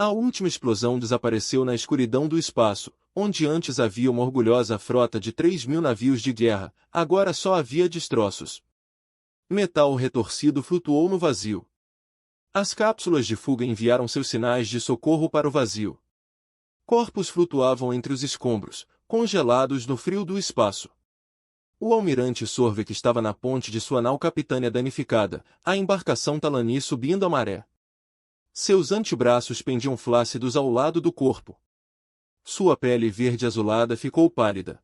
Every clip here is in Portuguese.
A última explosão desapareceu na escuridão do espaço, onde antes havia uma orgulhosa frota de 3.000 navios de guerra, agora só havia destroços. Metal retorcido flutuou no vazio. As cápsulas de fuga enviaram seus sinais de socorro para o vazio. Corpos flutuavam entre os escombros, congelados no frio do espaço. O almirante Sorvek estava na ponte de sua nau capitânia danificada, a embarcação Talani subindo a maré. Seus antebraços pendiam flácidos ao lado do corpo. Sua pele verde azulada ficou pálida.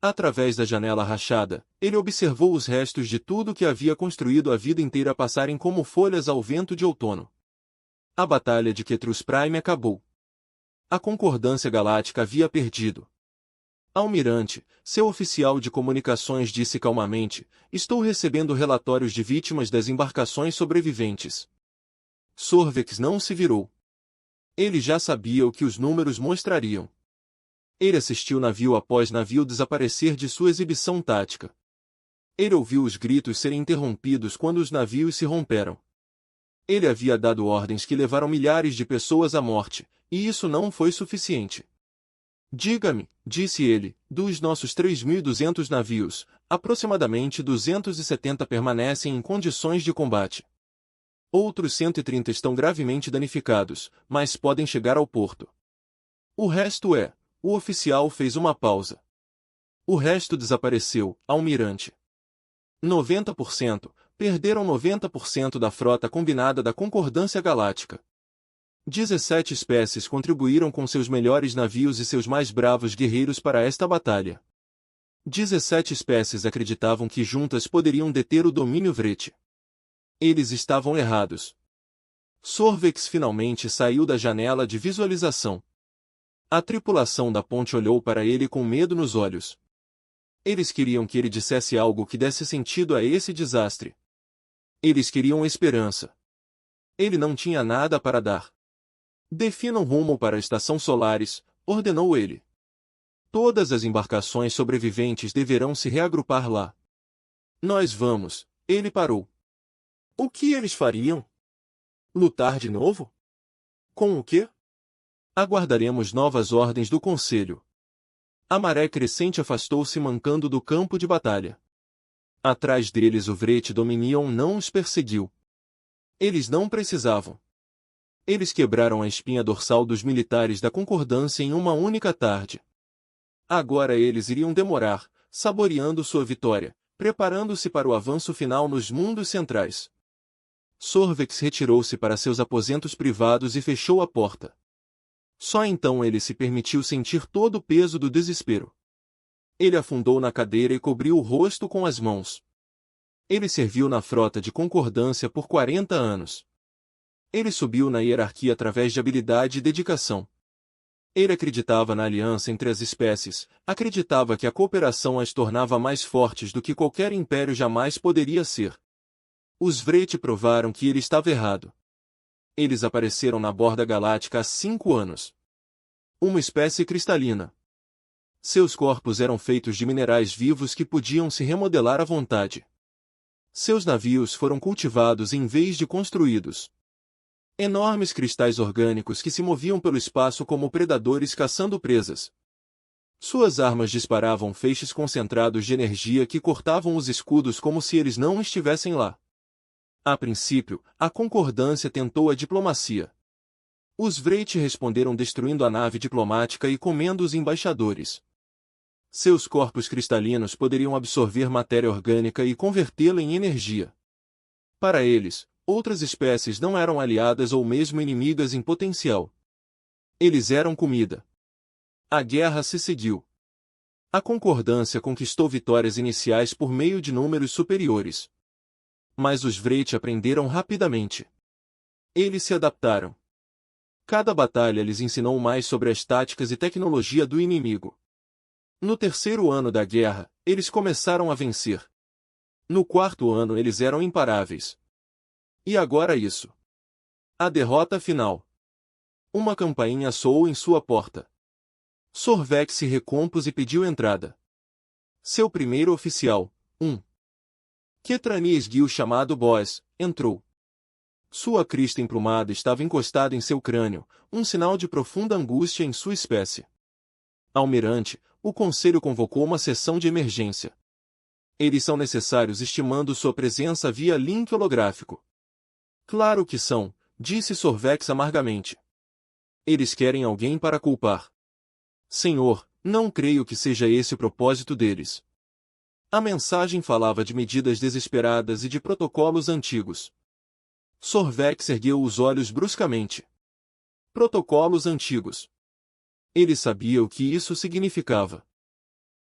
Através da janela rachada, ele observou os restos de tudo que havia construído a vida inteira passarem como folhas ao vento de outono. A batalha de Ketrus Prime acabou. A Concordância Galáctica havia perdido. Almirante, seu oficial de comunicações disse calmamente, estou recebendo relatórios de vítimas das embarcações sobreviventes. Sorvex não se virou. Ele já sabia o que os números mostrariam. Ele assistiu navio após navio desaparecer de sua exibição tática. Ele ouviu os gritos serem interrompidos quando os navios se romperam. Ele havia dado ordens que levaram milhares de pessoas à morte, e isso não foi suficiente. Diga-me, disse ele, dos nossos 3.200 navios, aproximadamente 270 permanecem em condições de combate. Outros 130 estão gravemente danificados, mas podem chegar ao porto. O resto é... O oficial fez uma pausa. O resto desapareceu, almirante. 90%, perderam 90% da frota combinada da Concordância Galáctica. 17 espécies contribuíram com seus melhores navios e seus mais bravos guerreiros para esta batalha. 17 espécies acreditavam que juntas poderiam deter o domínio Vrete. Eles estavam errados. Sorvex finalmente saiu da janela de visualização. A tripulação da ponte olhou para ele com medo nos olhos. Eles queriam que ele dissesse algo que desse sentido a esse desastre. Eles queriam esperança. Ele não tinha nada para dar. Definam rumo para a estação Solaris, ordenou ele. Todas as embarcações sobreviventes deverão se reagrupar lá. Nós vamos, ele parou. O que eles fariam? Lutar de novo? Com o quê? Aguardaremos novas ordens do Conselho. A maré crescente afastou-se mancando do campo de batalha. Atrás deles o Vrete Dominion não os perseguiu. Eles não precisavam. Eles quebraram a espinha dorsal dos militares da Concordância em uma única tarde. Agora eles iriam demorar, saboreando sua vitória, preparando-se para o avanço final nos mundos centrais. Sorvex retirou-se para seus aposentos privados e fechou a porta. Só então ele se permitiu sentir todo o peso do desespero. Ele afundou na cadeira e cobriu o rosto com as mãos. Ele serviu na frota de Concordância por 40 anos. Ele subiu na hierarquia através de habilidade e dedicação. Ele acreditava na aliança entre as espécies, acreditava que a cooperação as tornava mais fortes do que qualquer império jamais poderia ser. Os Vrete provaram que ele estava errado. Eles apareceram na borda galáctica há 5 anos. Uma espécie cristalina. Seus corpos eram feitos de minerais vivos que podiam se remodelar à vontade. Seus navios foram cultivados em vez de construídos. Enormes cristais orgânicos que se moviam pelo espaço como predadores caçando presas. Suas armas disparavam feixes concentrados de energia que cortavam os escudos como se eles não estivessem lá. A princípio, a Concordância tentou a diplomacia. Os Vrete responderam destruindo a nave diplomática e comendo os embaixadores. Seus corpos cristalinos poderiam absorver matéria orgânica e convertê-la em energia. Para eles, outras espécies não eram aliadas ou mesmo inimigas em potencial. Eles eram comida. A guerra se seguiu. A Concordância conquistou vitórias iniciais por meio de números superiores. Mas os Vrete aprenderam rapidamente. Eles se adaptaram. Cada batalha lhes ensinou mais sobre as táticas e tecnologia do inimigo. No 3º ano da guerra, eles começaram a vencer. No 4º ano eles eram imparáveis. E agora isso. A derrota final. Uma campainha soou em sua porta. Sorvex se recompôs e pediu entrada. Seu primeiro oficial, Ketrani esguio chamado Boaz, entrou. Sua crista emplumada estava encostada em seu crânio, um sinal de profunda angústia em sua espécie. Almirante, o conselho convocou uma sessão de emergência. Eles são necessários estimando sua presença via link holográfico. Claro que são, disse Sorvex amargamente. Eles querem alguém para culpar. Senhor, não creio que seja esse o propósito deles. A mensagem falava de medidas desesperadas e de protocolos antigos. Sorvex ergueu os olhos bruscamente. Protocolos antigos. Ele sabia o que isso significava.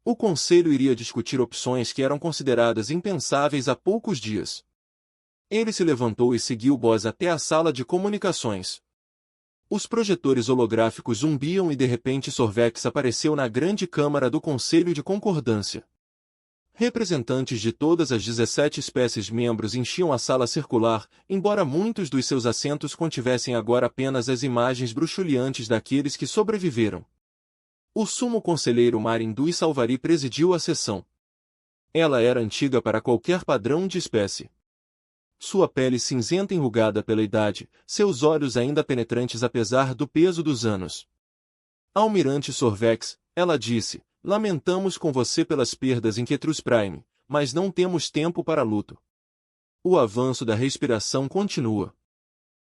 O conselho iria discutir opções que eram consideradas impensáveis há poucos dias. Ele se levantou e seguiu Boz até a sala de comunicações. Os projetores holográficos zumbiam e de repente Sorvex apareceu na grande câmara do Conselho de Concordância. Representantes de todas as 17 espécies membros enchiam a sala circular, embora muitos dos seus assentos contivessem agora apenas as imagens bruxuleantes daqueles que sobreviveram. O sumo conselheiro Marin Dui Salvari presidiu a sessão. Ela era antiga para qualquer padrão de espécie. Sua pele cinzenta enrugada pela idade, seus olhos ainda penetrantes apesar do peso dos anos. Almirante Sorvex, ela disse, lamentamos com você pelas perdas em Ketrus Prime, mas não temos tempo para luto. O avanço da respiração continua.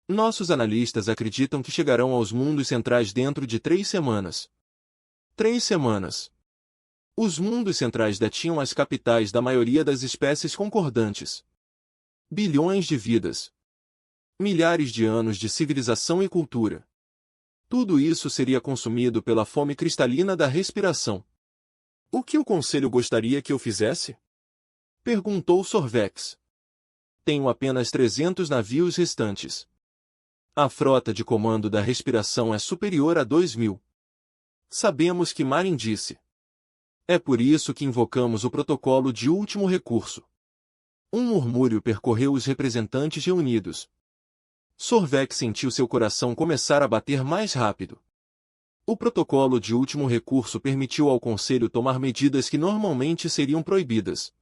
Nossos analistas acreditam que chegarão aos mundos centrais dentro de 3 semanas. 3 semanas. Os mundos centrais detinham as capitais da maioria das espécies concordantes. Bilhões de vidas. Milhares de anos de civilização e cultura. Tudo isso seria consumido pela fome cristalina da respiração. O que o Conselho gostaria que eu fizesse? Perguntou Sorvex. Tenho apenas 300 navios restantes. A frota de comando da respiração é superior a 2.000. Sabemos que Marin disse. É por isso que invocamos o protocolo de último recurso. Um murmúrio percorreu os representantes reunidos. Sorvex sentiu seu coração começar a bater mais rápido. O protocolo de último recurso permitiu ao Conselho tomar medidas que normalmente seriam proibidas.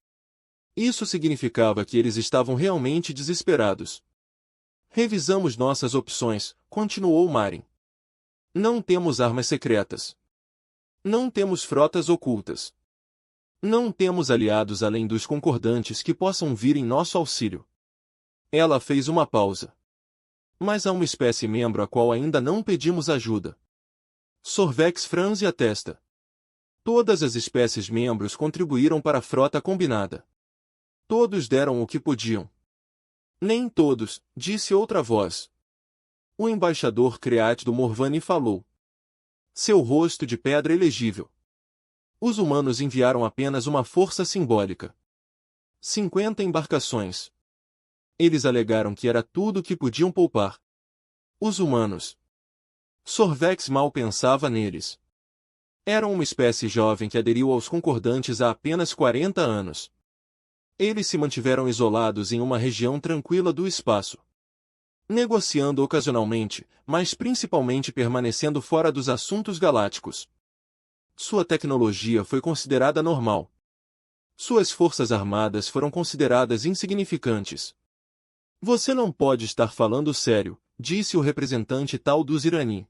Isso significava que eles estavam realmente desesperados. Revisamos nossas opções, continuou Marin. Não temos armas secretas. Não temos frotas ocultas. Não temos aliados além dos concordantes que possam vir em nosso auxílio. Ela fez uma pausa. Mas há uma espécie membro a qual ainda não pedimos ajuda. Sorvex franze a testa. Todas as espécies membros contribuíram para a frota combinada. Todos deram o que podiam. Nem todos, disse outra voz. O embaixador Create do Morvani falou. Seu rosto de pedra elegível. Os humanos enviaram apenas uma força simbólica. 50 embarcações. Eles alegaram que era tudo o que podiam poupar. Os humanos. Sorvex mal pensava neles. Eram uma espécie jovem que aderiu aos concordantes há apenas 40 anos. Eles se mantiveram isolados em uma região tranquila do espaço. Negociando ocasionalmente, mas principalmente permanecendo fora dos assuntos galácticos. Sua tecnologia foi considerada normal. Suas forças armadas foram consideradas insignificantes. Você não pode estar falando sério, disse o representante tal dos Irani.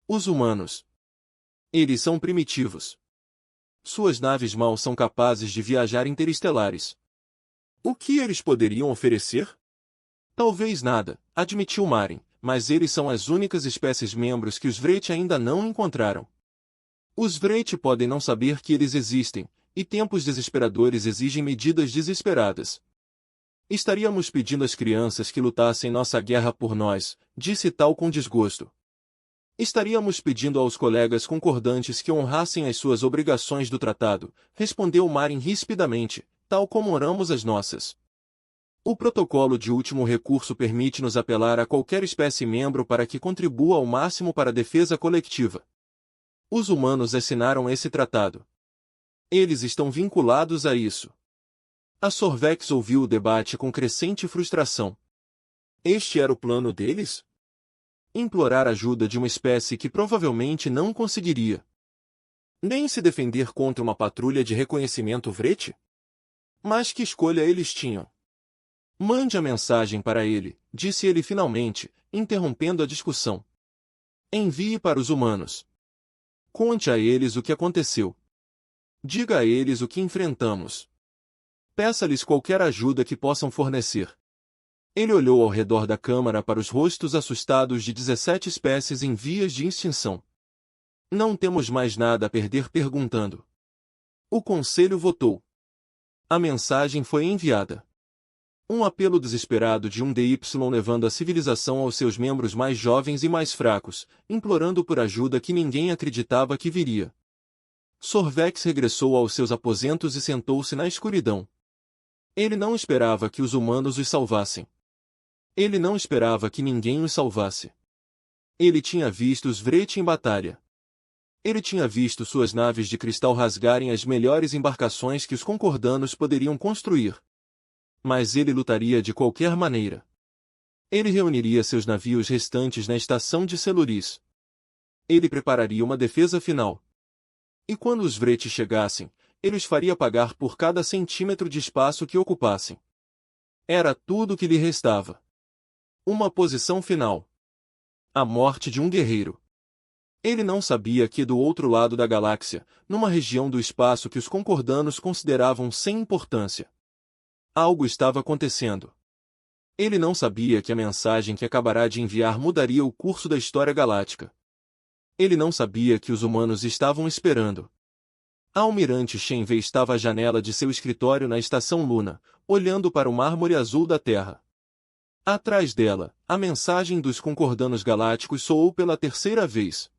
Os humanos. Eles são primitivos. Suas naves mal são capazes de viajar interestelares. O que eles poderiam oferecer? Talvez nada, admitiu Marin, mas eles são as únicas espécies membros que os Vreit ainda não encontraram. Os Vreit podem não saber que eles existem, e tempos desesperadores exigem medidas desesperadas. Estaríamos pedindo às crianças que lutassem nossa guerra por nós, disse tal com desgosto. Estaríamos pedindo aos colegas concordantes que honrassem as suas obrigações do tratado, respondeu Marin rispidamente, tal como oramos as nossas. O protocolo de último recurso permite-nos apelar a qualquer espécie membro para que contribua ao máximo para a defesa coletiva. Os humanos assinaram esse tratado. Eles estão vinculados a isso. A Sorvex ouviu o debate com crescente frustração. Este era o plano deles? Implorar ajuda de uma espécie que provavelmente não conseguiria. Nem se defender contra uma patrulha de reconhecimento Vreit? Mas que escolha eles tinham? Mande a mensagem para ele, disse ele finalmente, interrompendo a discussão. Envie para os humanos. Conte a eles o que aconteceu. Diga a eles o que enfrentamos. Peça-lhes qualquer ajuda que possam fornecer. Ele olhou ao redor da câmara para os rostos assustados de 17 espécies em vias de extinção. Não temos mais nada a perder perguntando. O conselho votou. A mensagem foi enviada. Um apelo desesperado de um DY levando a civilização aos seus membros mais jovens e mais fracos, implorando por ajuda que ninguém acreditava que viria. Sorvex regressou aos seus aposentos e sentou-se na escuridão. Ele não esperava que os humanos os salvassem. Ele não esperava que ninguém os salvasse. Ele tinha visto os Vreti em batalha. Ele tinha visto suas naves de cristal rasgarem as melhores embarcações que os concordanos poderiam construir. Mas ele lutaria de qualquer maneira. Ele reuniria seus navios restantes na estação de Celuris. Ele prepararia uma defesa final. E quando os Vreti chegassem, ele os faria pagar por cada centímetro de espaço que ocupassem. Era tudo o que lhe restava. Uma posição final. A morte de um guerreiro. Ele não sabia que do outro lado da galáxia, numa região do espaço que os concordanos consideravam sem importância, algo estava acontecendo. Ele não sabia que a mensagem que acabará de enviar mudaria o curso da história galáctica. Ele não sabia que os humanos estavam esperando. A almirante Shenvei estava à janela de seu escritório na estação Luna, olhando para o mármore azul da Terra. Atrás dela, a mensagem dos concordanos galácticos soou pela terceira vez.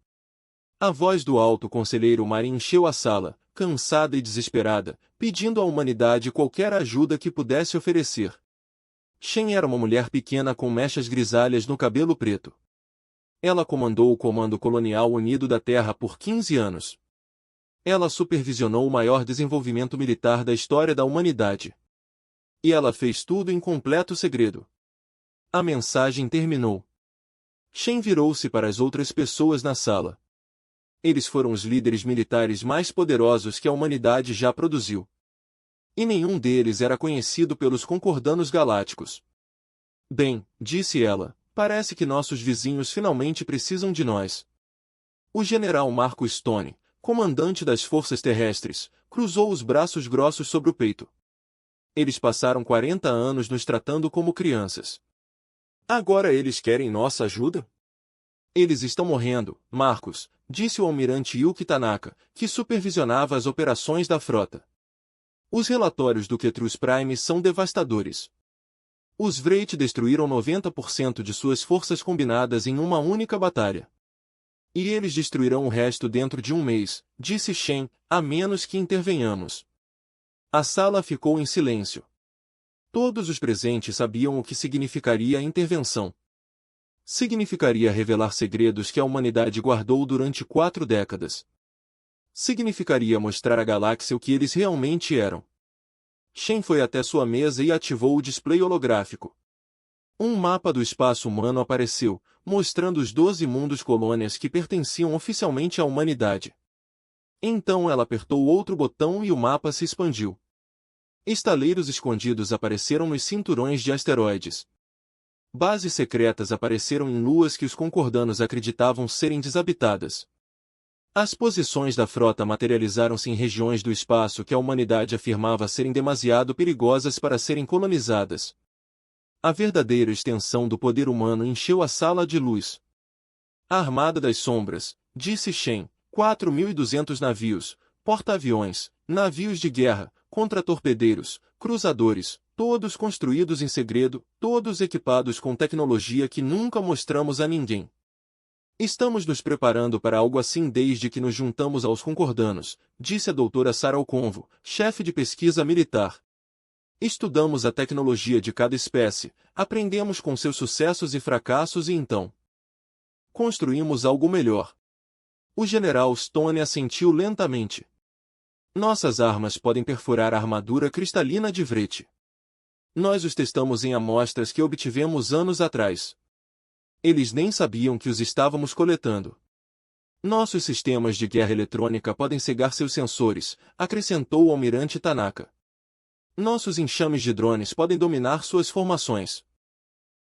A voz do alto conselheiro Marin encheu a sala, cansada e desesperada, pedindo à humanidade qualquer ajuda que pudesse oferecer. Shen era uma mulher pequena com mechas grisalhas no cabelo preto. Ela comandou o Comando Colonial Unido da Terra por 15 anos. Ela supervisionou o maior desenvolvimento militar da história da humanidade. E ela fez tudo em completo segredo. A mensagem terminou. Shen virou-se para as outras pessoas na sala. Eles foram os líderes militares mais poderosos que a humanidade já produziu. E nenhum deles era conhecido pelos concordanos galácticos. Bem, disse ela, parece que nossos vizinhos finalmente precisam de nós. O general Marco Stone, comandante das forças terrestres, cruzou os braços grossos sobre o peito. Eles passaram 40 anos nos tratando como crianças. Agora eles querem nossa ajuda? Eles estão morrendo, Marcos, disse o almirante Yuki Tanaka, que supervisionava as operações da frota. Os relatórios do Ketrus Prime são devastadores. Os Vreti destruíram 90% de suas forças combinadas em uma única batalha. E eles destruirão o resto dentro de um mês, disse Shen, a menos que intervenhamos. A sala ficou em silêncio. Todos os presentes sabiam o que significaria a intervenção. Significaria revelar segredos que a humanidade guardou durante 4 décadas. Significaria mostrar à galáxia o que eles realmente eram. Shen foi até sua mesa e ativou o display holográfico. Um mapa do espaço humano apareceu, mostrando os 12 mundos colônias que pertenciam oficialmente à humanidade. Então ela apertou outro botão e o mapa se expandiu. Estaleiros escondidos apareceram nos cinturões de asteroides. Bases secretas apareceram em luas que os concordanos acreditavam serem desabitadas. As posições da frota materializaram-se em regiões do espaço que a humanidade afirmava serem demasiado perigosas para serem colonizadas. A verdadeira extensão do poder humano encheu a sala de luz. A Armada das Sombras, disse Shen, 4.200 navios, porta-aviões, navios de guerra, contra-torpedeiros, cruzadores, todos construídos em segredo, todos equipados com tecnologia que nunca mostramos a ninguém. Estamos nos preparando para algo assim desde que nos juntamos aos concordanos, disse a doutora Sarah Convo, chefe de pesquisa militar. Estudamos a tecnologia de cada espécie, aprendemos com seus sucessos e fracassos e então construímos algo melhor. O general Stone assentiu lentamente. Nossas armas podem perfurar a armadura cristalina de Vreti. Nós os testamos em amostras que obtivemos anos atrás. Eles nem sabiam que os estávamos coletando. Nossos sistemas de guerra eletrônica podem cegar seus sensores, acrescentou o almirante Tanaka. Nossos enxames de drones podem dominar suas formações.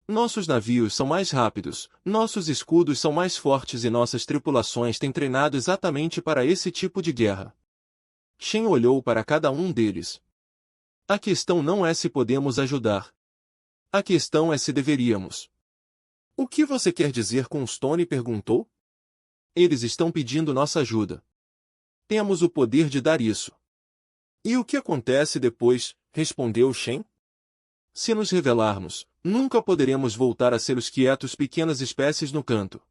Nossos navios são mais rápidos, nossos escudos são mais fortes e nossas tripulações têm treinado exatamente para esse tipo de guerra. Shen olhou para cada um deles. A questão não é se podemos ajudar. A questão é se deveríamos. O que você quer dizer com Stone? Perguntou. Eles estão pedindo nossa ajuda. Temos o poder de dar isso. E o que acontece depois? Respondeu Shen. Se nos revelarmos, nunca poderemos voltar a ser os quietos pequenas espécies no canto.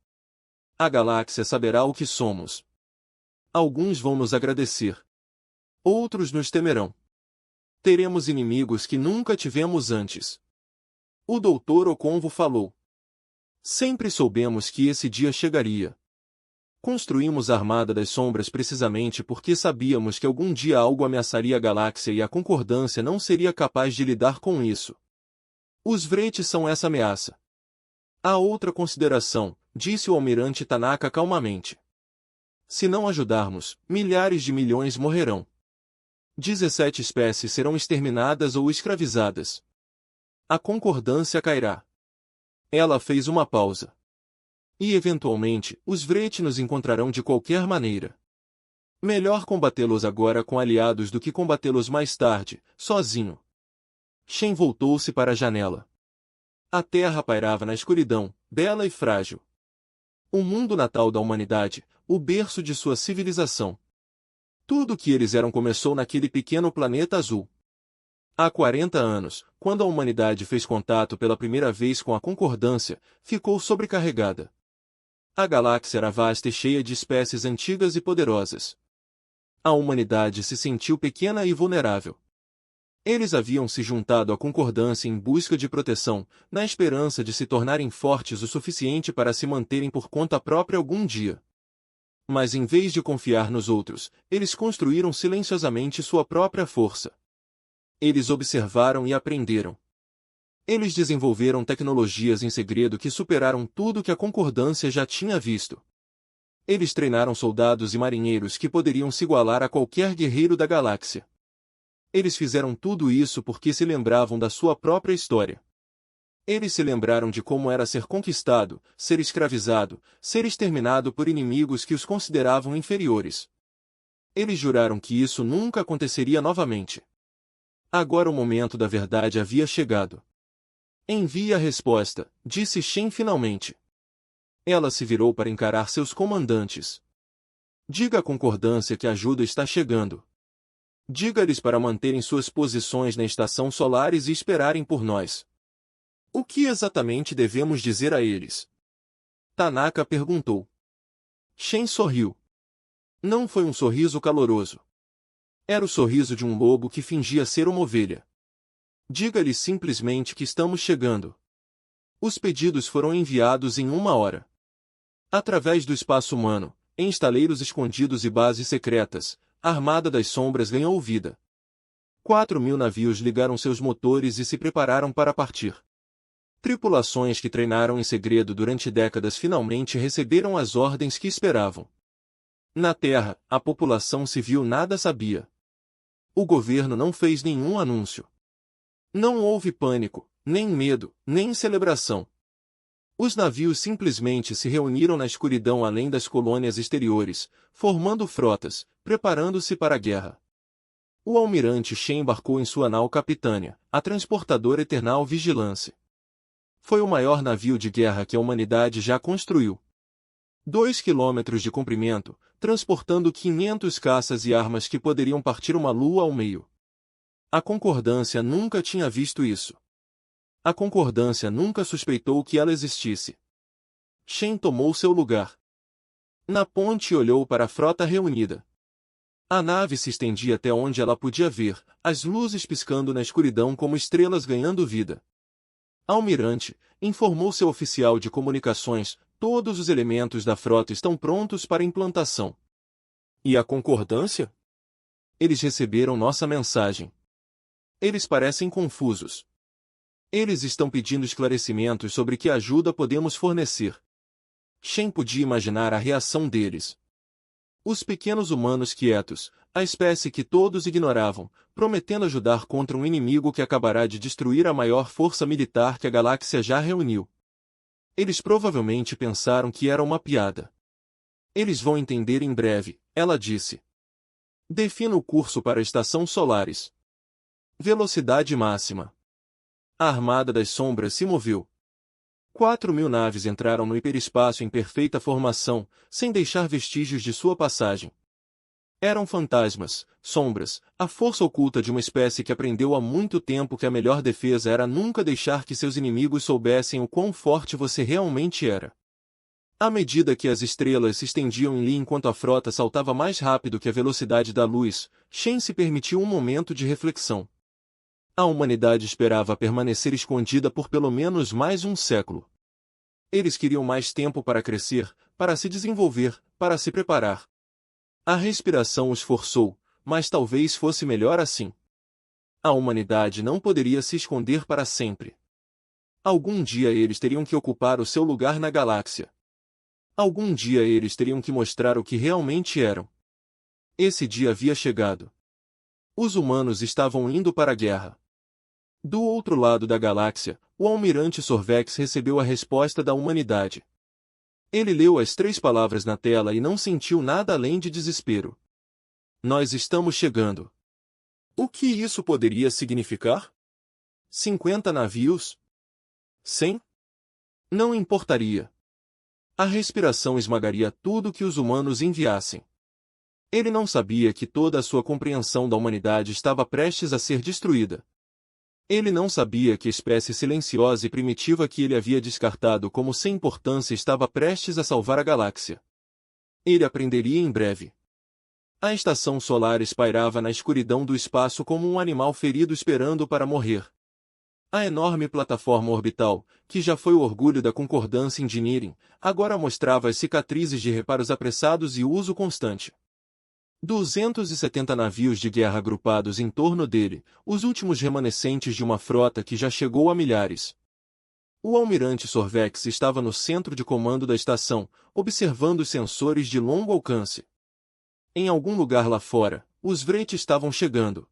A galáxia saberá o que somos. Alguns vão nos agradecer. Outros nos temerão. Teremos inimigos que nunca tivemos antes. O Dr. Oconvo falou. Sempre soubemos que esse dia chegaria. Construímos a Armada das Sombras precisamente porque sabíamos que algum dia algo ameaçaria a galáxia e a Concordância não seria capaz de lidar com isso. Os Vretes são essa ameaça. Há outra consideração, disse o almirante Tanaka calmamente. Se não ajudarmos, milhares de milhões morrerão. 17 espécies serão exterminadas ou escravizadas. A Concordância cairá. Ela fez uma pausa. E eventualmente, os Vrete nos encontrarão de qualquer maneira. Melhor combatê-los agora com aliados do que combatê-los mais tarde, sozinho. Shen voltou-se para a janela. A Terra pairava na escuridão, bela e frágil. O mundo natal da humanidade, o berço de sua civilização. Tudo o que eles eram começou naquele pequeno planeta azul. Há 40 anos, quando a humanidade fez contato pela primeira vez com a Concordância, ficou sobrecarregada. A galáxia era vasta e cheia de espécies antigas e poderosas. A humanidade se sentiu pequena e vulnerável. Eles haviam se juntado à Concordância em busca de proteção, na esperança de se tornarem fortes o suficiente para se manterem por conta própria algum dia. Mas em vez de confiar nos outros, eles construíram silenciosamente sua própria força. Eles observaram e aprenderam. Eles desenvolveram tecnologias em segredo que superaram tudo que a Concordância já tinha visto. Eles treinaram soldados e marinheiros que poderiam se igualar a qualquer guerreiro da galáxia. Eles fizeram tudo isso porque se lembravam da sua própria história. Eles se lembraram de como era ser conquistado, ser escravizado, ser exterminado por inimigos que os consideravam inferiores. Eles juraram que isso nunca aconteceria novamente. Agora o momento da verdade havia chegado. Envie a resposta, disse Shen finalmente. Ela se virou para encarar seus comandantes. Diga à Concordância que a ajuda está chegando. Diga-lhes para manterem suas posições na estação solares e esperarem por nós. O que exatamente devemos dizer a eles? Tanaka perguntou. Shen sorriu. Não foi um sorriso caloroso. Era o sorriso de um lobo que fingia ser uma ovelha. Diga-lhes simplesmente que estamos chegando. Os pedidos foram enviados em 1 hora. Através do espaço humano, em estaleiros escondidos e bases secretas, a Armada das Sombras ganhou vida. 4.000 navios ligaram seus motores e se prepararam para partir. Tripulações que treinaram em segredo durante décadas finalmente receberam as ordens que esperavam. Na Terra, a população civil nada sabia. O governo não fez nenhum anúncio. Não houve pânico, nem medo, nem celebração. Os navios simplesmente se reuniram na escuridão além das colônias exteriores, formando frotas, preparando-se para a guerra. O almirante Shen embarcou em sua nau capitânia, a transportadora Eternal Vigilance. Foi o maior navio de guerra que a humanidade já construiu. 2 quilômetros de comprimento, transportando 500 caças e armas que poderiam partir uma lua ao meio. A Concordância nunca tinha visto isso. A Concordância nunca suspeitou que ela existisse. Shen tomou seu lugar. Na ponte olhou para a frota reunida. A nave se estendia até onde ela podia ver, as luzes piscando na escuridão como estrelas ganhando vida. Almirante, informou seu oficial de comunicações, todos os elementos da frota estão prontos para implantação. E a Concordância? Eles receberam nossa mensagem. Eles parecem confusos. Eles estão pedindo esclarecimentos sobre que ajuda podemos fornecer. Shen podia imaginar a reação deles. Os pequenos humanos quietos, a espécie que todos ignoravam, prometendo ajudar contra um inimigo que acabará de destruir a maior força militar que a galáxia já reuniu. Eles provavelmente pensaram que era uma piada. Eles vão entender em breve, ela disse. Defina o curso para a estação Solaris. Velocidade máxima. A Armada das Sombras se moveu. 4.000 naves entraram no hiperespaço em perfeita formação, sem deixar vestígios de sua passagem. Eram fantasmas, sombras, a força oculta de uma espécie que aprendeu há muito tempo que a melhor defesa era nunca deixar que seus inimigos soubessem o quão forte você realmente era. À medida que as estrelas se estendiam em Li enquanto a frota saltava mais rápido que a velocidade da luz, Shen se permitiu um momento de reflexão. A humanidade esperava permanecer escondida por pelo menos mais um século. Eles queriam mais tempo para crescer, para se desenvolver, para se preparar. A respiração os forçou, mas talvez fosse melhor assim. A humanidade não poderia se esconder para sempre. Algum dia eles teriam que ocupar o seu lugar na galáxia. Algum dia eles teriam que mostrar o que realmente eram. Esse dia havia chegado. Os humanos estavam indo para a guerra. Do outro lado da galáxia, o almirante Sorvex recebeu a resposta da humanidade. Ele leu as 3 palavras na tela e não sentiu nada além de desespero. Nós estamos chegando. O que isso poderia significar? 50 navios? 100? Não importaria. A respiração esmagaria tudo que os humanos enviassem. Ele não sabia que toda a sua compreensão da humanidade estava prestes a ser destruída. Ele não sabia que a espécie silenciosa e primitiva que ele havia descartado como sem importância estava prestes a salvar a galáxia. Ele aprenderia em breve. A estação Solaris pairava na escuridão do espaço como um animal ferido esperando para morrer. A enorme plataforma orbital, que já foi o orgulho da Concordância Engineering, agora mostrava as cicatrizes de reparos apressados e uso constante. 270 navios de guerra agrupados em torno dele, os últimos remanescentes de uma frota que já chegou a milhares. O almirante Sorvex estava no centro de comando da estação, observando os sensores de longo alcance. Em algum lugar lá fora, os Vreit estavam chegando.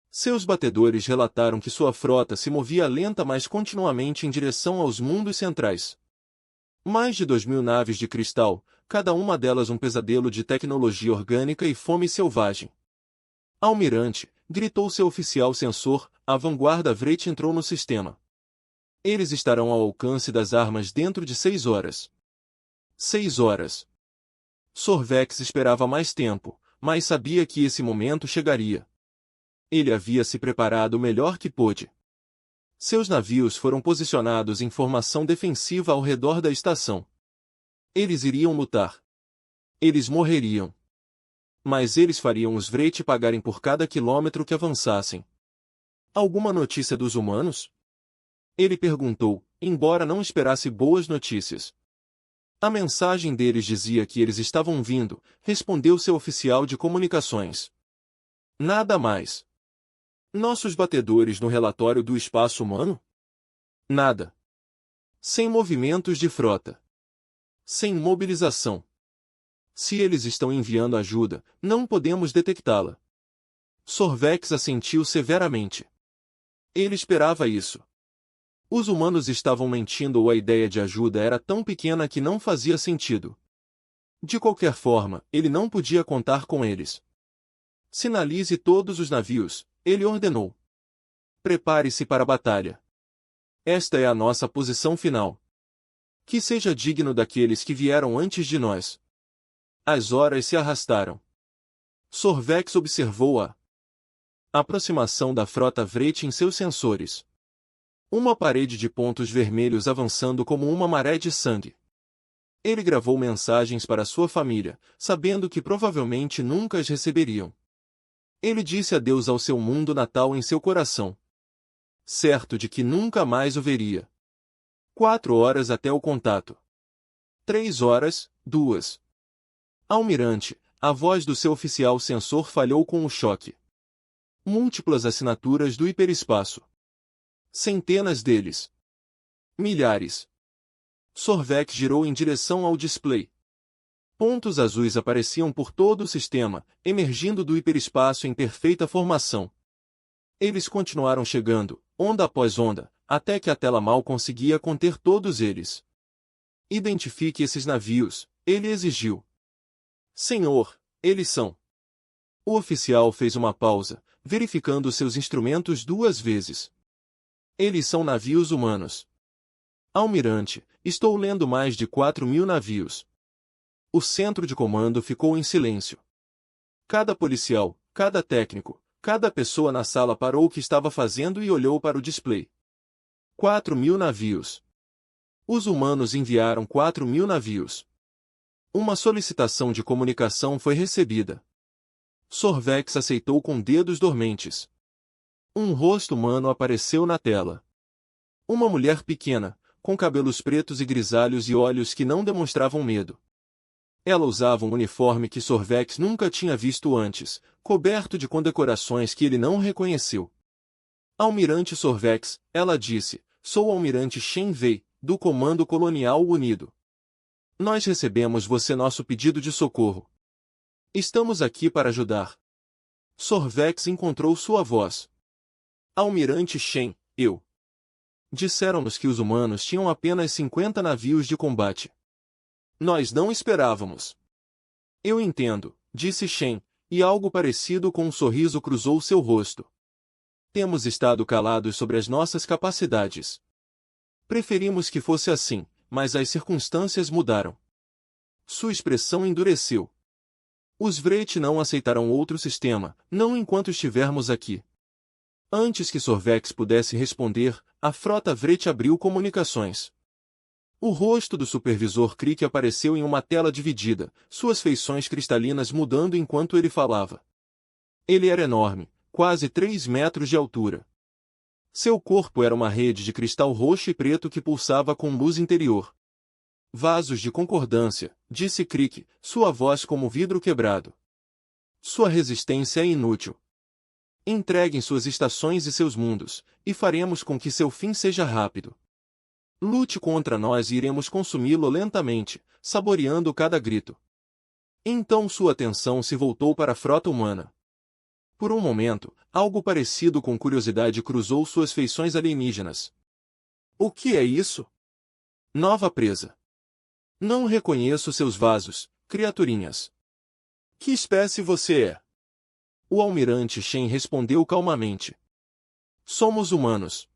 Seus batedores relataram que sua frota se movia lenta mas continuamente em direção aos mundos centrais. Mais de 2.000 naves de cristal, cada uma delas um pesadelo de tecnologia orgânica e fome selvagem. Almirante, gritou seu oficial sensor, a vanguarda Vreit entrou no sistema. Eles estarão ao alcance das armas dentro de 6 horas. 6 horas. Sorvex esperava mais tempo, mas sabia que esse momento chegaria. Ele havia se preparado o melhor que pôde. Seus navios foram posicionados em formação defensiva ao redor da estação. Eles iriam lutar. Eles morreriam. Mas eles fariam os Vreit pagarem por cada quilômetro que avançassem. Alguma notícia dos humanos? Ele perguntou, embora não esperasse boas notícias. A mensagem deles dizia que eles estavam vindo, respondeu seu oficial de comunicações. Nada mais. Nossos batedores no relatório do espaço humano? Nada. Sem movimentos de frota. Sem mobilização. Se eles estão enviando ajuda, não podemos detectá-la. Sorvex assentiu severamente. Ele esperava isso. Os humanos estavam mentindo ou a ideia de ajuda era tão pequena que não fazia sentido. De qualquer forma, ele não podia contar com eles. Sinalize todos os navios, ele ordenou. Prepare-se para a batalha. Esta é a nossa posição final. Que seja digno daqueles que vieram antes de nós. As horas se arrastaram. Sorvex observou a aproximação da frota Vreit em seus sensores. Uma parede de pontos vermelhos avançando como uma maré de sangue. Ele gravou mensagens para sua família, sabendo que provavelmente nunca as receberiam. Ele disse adeus ao seu mundo natal em seu coração. Certo de que nunca mais o veria. 4 horas até o contato. 3 horas, 2. Almirante, a voz do seu oficial sensor falhou com o choque. Múltiplas assinaturas do hiperespaço. Centenas deles. Milhares. Sorvex girou em direção ao display. Pontos azuis apareciam por todo o sistema, emergindo do hiperespaço em perfeita formação. Eles continuaram chegando, onda após onda, até que a tela mal conseguia conter todos eles. Identifique esses navios, ele exigiu. Senhor, eles são. O oficial fez uma pausa, verificando seus instrumentos 2 vezes. Eles são navios humanos. Almirante, estou lendo mais de 4.000 navios. O centro de comando ficou em silêncio. Cada policial, cada técnico, cada pessoa na sala parou o que estava fazendo e olhou para o display. 4.000 navios. Os humanos enviaram 4.000 navios. Uma solicitação de comunicação foi recebida. Sorvex aceitou com dedos dormentes. Um rosto humano apareceu na tela. Uma mulher pequena, com cabelos pretos e grisalhos e olhos que não demonstravam medo. Ela usava um uniforme que Sorvex nunca tinha visto antes, coberto de condecorações que ele não reconheceu. Almirante Sorvex, ela disse, sou o Almirante Shen Wei, do Comando Colonial Unido. Nós recebemos nosso pedido de socorro. Estamos aqui para ajudar. Sorvex encontrou sua voz. Almirante Shen, eu. Disseram-nos que os humanos tinham apenas 50 navios de combate. Nós não esperávamos. Eu entendo, disse Shen, e algo parecido com um sorriso cruzou seu rosto. Temos estado calados sobre as nossas capacidades. Preferimos que fosse assim, mas as circunstâncias mudaram. Sua expressão endureceu. Os Vreit não aceitarão outro sistema, não enquanto estivermos aqui. Antes que Sorvex pudesse responder, a frota Vreit abriu comunicações. O rosto do supervisor Crick apareceu em uma tela dividida, suas feições cristalinas mudando enquanto ele falava. Ele era enorme, quase 3 metros de altura. Seu corpo era uma rede de cristal roxo e preto que pulsava com luz interior. Vasos de concordância, disse Crick, sua voz como vidro quebrado. Sua resistência é inútil. Entreguem suas estações e seus mundos, e faremos com que seu fim seja rápido. Lute contra nós e iremos consumi-lo lentamente, saboreando cada grito. Então sua atenção se voltou para a frota humana. Por um momento, algo parecido com curiosidade cruzou suas feições alienígenas. O que é isso? Nova presa. Não reconheço seus vasos, criaturinhas. Que espécie você é? O almirante Shen respondeu calmamente. Somos humanos.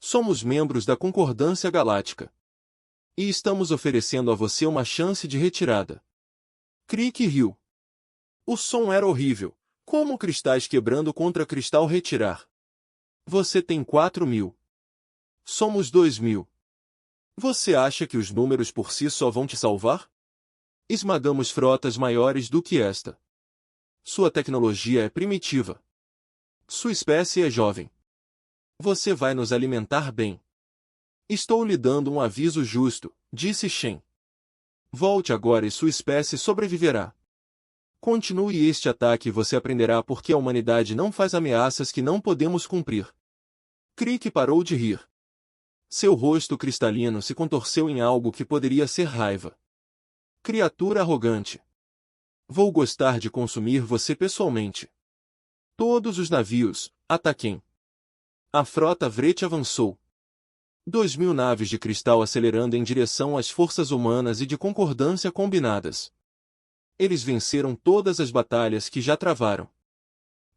Somos membros da Concordância Galáctica. E estamos oferecendo a você uma chance de retirada. Crick riu. O som era horrível, como cristais quebrando contra cristal retirar. Você tem 4.000. Somos 2.000. Você acha que os números por si só vão te salvar? Esmagamos frotas maiores do que esta. Sua tecnologia é primitiva. Sua espécie é jovem. Você vai nos alimentar bem. Estou lhe dando um aviso justo, disse Shen. Volte agora e sua espécie sobreviverá. Continue este ataque e você aprenderá por que a humanidade não faz ameaças que não podemos cumprir. Crick parou de rir. Seu rosto cristalino se contorceu em algo que poderia ser raiva. Criatura arrogante. Vou gostar de consumir você pessoalmente. Todos os navios, ataquem. A frota Vreit avançou. 2.000 naves de cristal acelerando em direção às forças humanas e de concordância combinadas. Eles venceram todas as batalhas que já travaram.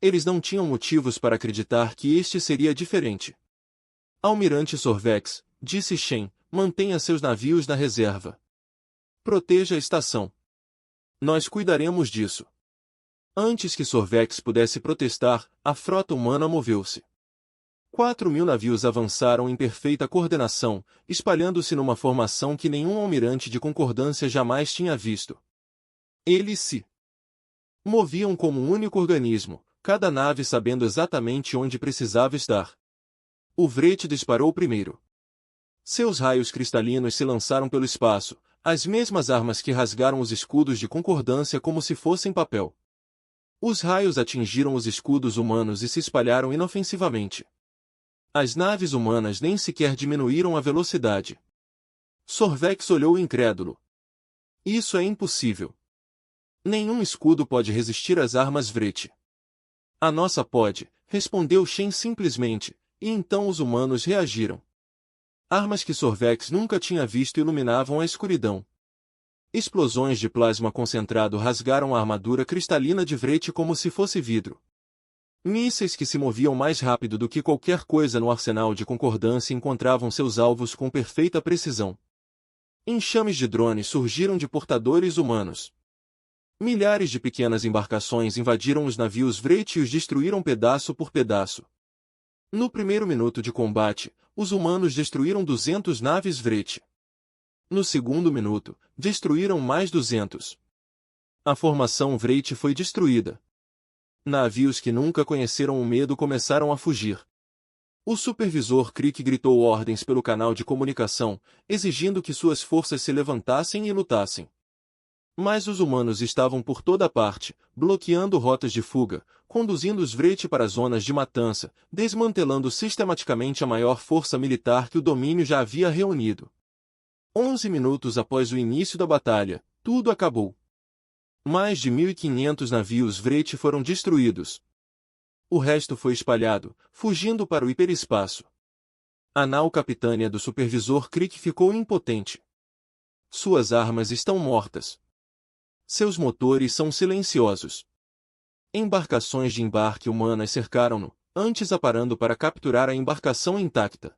Eles não tinham motivos para acreditar que este seria diferente. Almirante Sorvex, disse Shen, mantenha seus navios na reserva. Proteja a estação. Nós cuidaremos disso. Antes que Sorvex pudesse protestar, a frota humana moveu-se. 4.000 navios avançaram em perfeita coordenação, espalhando-se numa formação que nenhum almirante de concordância jamais tinha visto. Eles se moviam como um único organismo, cada nave sabendo exatamente onde precisava estar. O Vreit disparou primeiro. Seus raios cristalinos se lançaram pelo espaço, as mesmas armas que rasgaram os escudos de concordância como se fossem papel. Os raios atingiram os escudos humanos e se espalharam inofensivamente. As naves humanas nem sequer diminuíram a velocidade. Sorvex olhou incrédulo. Isso é impossível. Nenhum escudo pode resistir às armas Vret. A nossa pode, respondeu Shen simplesmente, e então os humanos reagiram. Armas que Sorvex nunca tinha visto iluminavam a escuridão. Explosões de plasma concentrado rasgaram a armadura cristalina de Vret como se fosse vidro. Mísseis que se moviam mais rápido do que qualquer coisa no arsenal de concordância encontravam seus alvos com perfeita precisão. Enxames de drones surgiram de portadores humanos. Milhares de pequenas embarcações invadiram os navios Vret e os destruíram pedaço por pedaço. No primeiro minuto de combate, os humanos destruíram 200 naves Vret. No segundo minuto, destruíram mais 200. A formação Vret foi destruída. Navios que nunca conheceram o medo começaram a fugir. O supervisor Crick gritou ordens pelo canal de comunicação, exigindo que suas forças se levantassem e lutassem. Mas os humanos estavam por toda parte, bloqueando rotas de fuga, conduzindo os Vret para zonas de matança, desmantelando sistematicamente a maior força militar que o domínio já havia reunido. 11 minutos após o início da batalha, tudo acabou. Mais de 1.500 navios Vret foram destruídos. O resto foi espalhado, fugindo para o hiperespaço. A nau capitânia do supervisor Crick ficou impotente. Suas armas estão mortas. Seus motores são silenciosos. Embarcações de embarque humanas cercaram-no, antes aparando para capturar a embarcação intacta.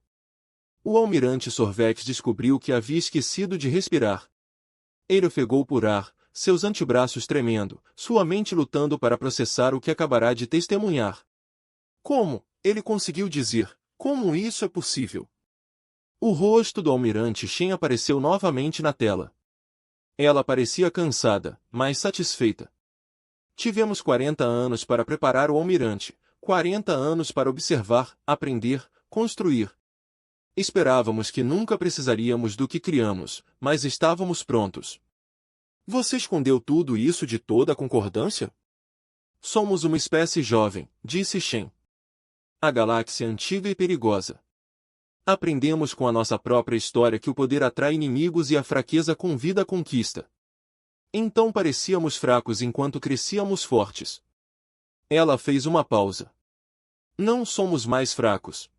O almirante Sorvex descobriu que havia esquecido de respirar. Ele ofegou por ar, seus antebraços tremendo, sua mente lutando para processar o que acabará de testemunhar. Como? Ele conseguiu dizer, como isso é possível? O rosto do almirante Shen apareceu novamente na tela. Ela parecia cansada, mas satisfeita. Tivemos 40 anos para preparar o almirante, 40 anos para observar, aprender, construir. Esperávamos que nunca precisaríamos do que criamos, mas estávamos prontos. Você escondeu tudo isso de toda a concordância? Somos uma espécie jovem, disse Shen. A galáxia antiga e perigosa. Aprendemos com a nossa própria história que o poder atrai inimigos e a fraqueza convida à conquista. Então parecíamos fracos enquanto crescíamos fortes. Ela fez uma pausa. Não somos mais fracos.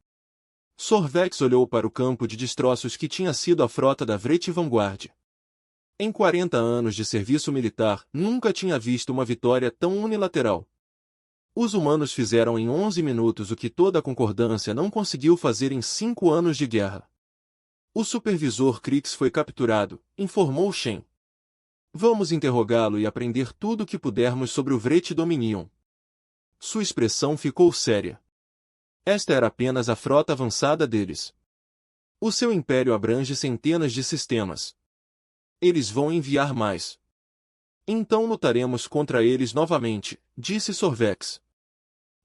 Sorvex olhou para o campo de destroços que tinha sido a frota da Vret Vanguard. Em 40 anos de serviço militar, nunca tinha visto uma vitória tão unilateral. Os humanos fizeram em 11 minutos o que toda a concordância não conseguiu fazer em 5 anos de guerra. O supervisor Crix foi capturado, informou Shen. Vamos interrogá-lo e aprender tudo o que pudermos sobre o Vret Dominion. Sua expressão ficou séria. Esta era apenas a frota avançada deles. O seu império abrange centenas de sistemas. Eles vão enviar mais. Então lutaremos contra eles novamente, disse Sorvex.